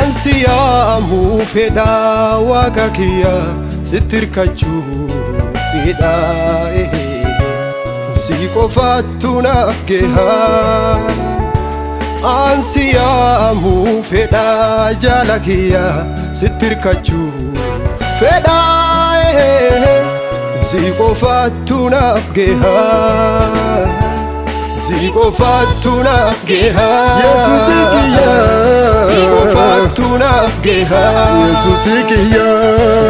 Ansiyamu fedha waaqa kiyya sittirkachuu fedha si qofaattu naaf gaha. Ansiyamu fedha jaala kiyya sittirkachuu fedha si qofaattu naaf gaha. Si qofaattu naaf gaha. Yesuus kiyya Si qofaattu naaf gaha. Yesuus kiyya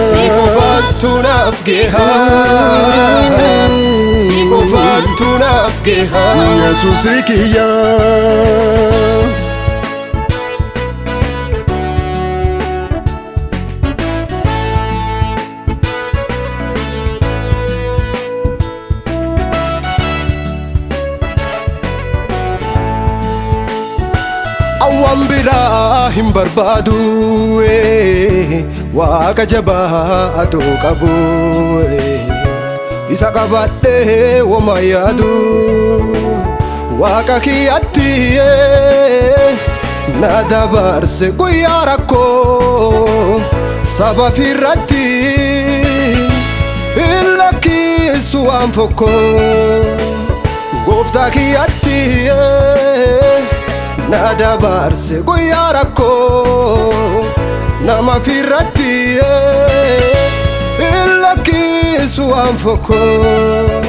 Si qofaattu naaf gaha. Si qofaattu naaf gaha. Yesuus kiyya Awwaan biraa hin barbaadu waaqa jabaa adoo qabu isa qabadhee wama yaadu waaqa kiyyatti na dabarse guyyaa rakkoo saba firratti hin lakkisu waan fokkoo gooftaa kiyyatti na dabarse guyyaa rakkoo nama firratti hin lakkisu waan fokkoo.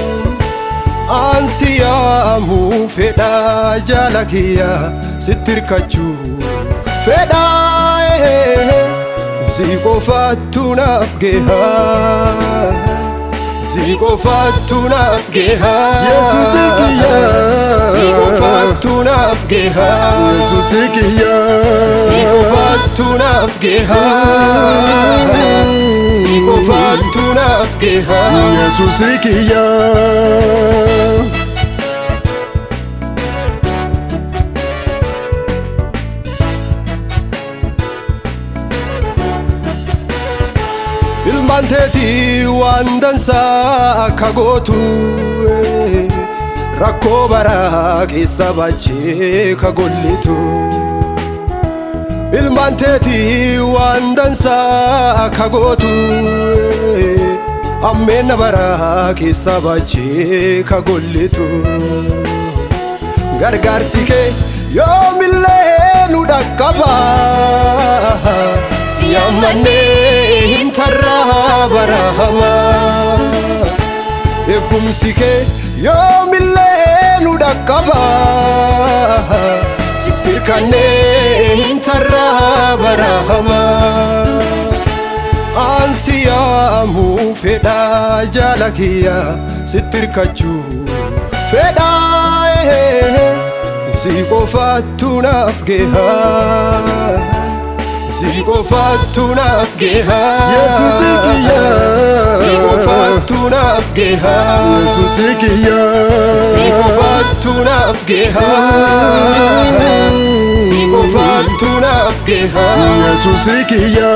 Ansiyamu fedha jaala kiyya sittirkachuu fedha si qofaattu naaf gaha. Si qofaattu naaf gaha. Yesuus kiyya Si qofaattu naaf gaha. Yesuus kiyya Si qofaattu naaf gaha. Si qofaattu naaf gaha. Yesuus kiyya Ilmaan teetii waan dansaa akka gootu rakkoo baraa keessa baachee ka gollitu. Ilmaan teetii waan dansaa akka gootu ammeena baraa keessa baachee ka gollitu. Gargaarsi kee yoomillee nu dhaqqaba si ammannee hin tarraa barahama. Eegumsi kee yoomillee nu dhaqqaba sittirkannee hin tarraa barahama. Ansiyamu fedha jaala kiyya sittirkachuu fedha si qofaattu naaf gaha. Si qofaattu naaf gaha. Yesuus kiyya Si qofaattu naaf gaha. Yesuus kiyya Si qofaattu naaf gaha. Si qofaattu naaf gaha. Yesuus kiyya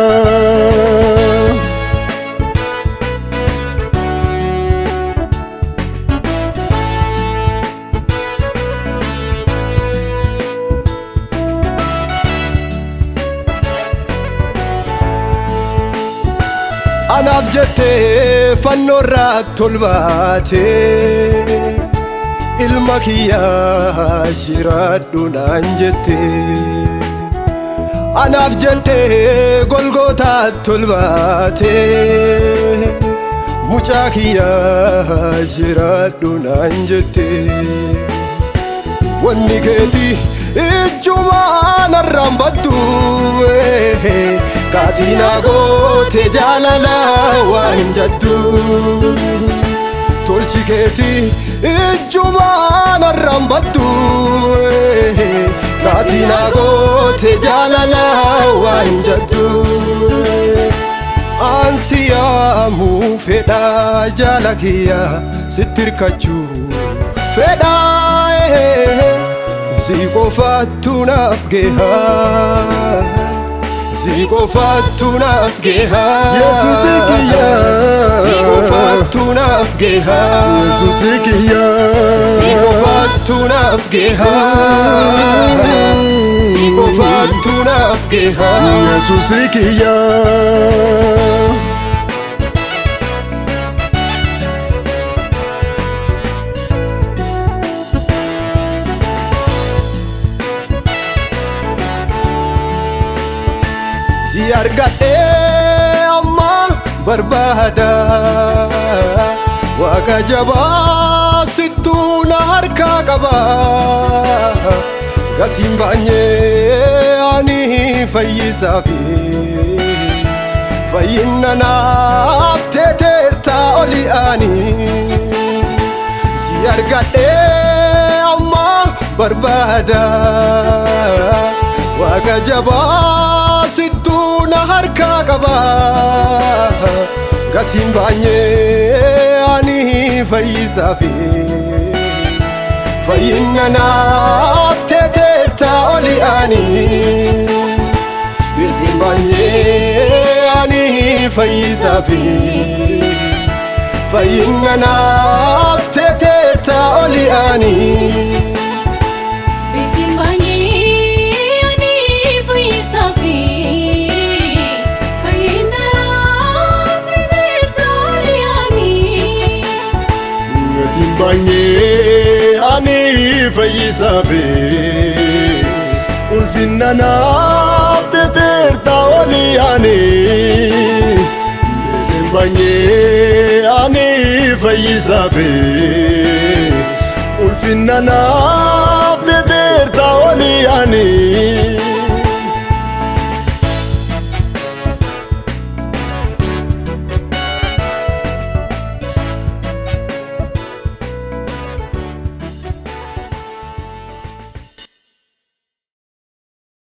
Anaaf jettee fannoo irratti ol baate ilma kiyyaa jiraadhu naan jette. Anaaf jettee Golgootaatti ol baate mucaa kiyyaa jiraadhu naan jette. Wanni keetii ijjumaa narraan baddu Katina goote jaalala waan jaddu. Tolchi keetii ijjumaa narraan baddu Katina goote jaalala waan jaddu. Ansiyamu fedha jaala kiyya sittirkachuu fedha si qofaattu naaf gaha. Si qofaattu naaf gaha. Yesuus kiyya Si qofaattu naaf gaha. Yesuus kiyya Si qofaattu naaf gaha. Si qofaattu maaltu naaf gaha Yesuus kiyya Si argadhee amma barbaada Waaqa jabaa sittuu na harkaa qaba Gatiin baay'ee ani fayyisaafi fayyinna naaf teeteerta oli ani Si argadhee amma barbaada Waaqa jabaa sittuu na harkaa qaba Gatiin baay'ee ani fayyisaafi fayyinna naaf teeteerta oli ani Gatiin baay'ee ani fayyisaafi fayyinna naaf teeteerta oli ani Baay'ee ani fayyisaafi ulfinna naaf teeteerta oli ani baay'ee ani fayyisaafi ulfinna naaf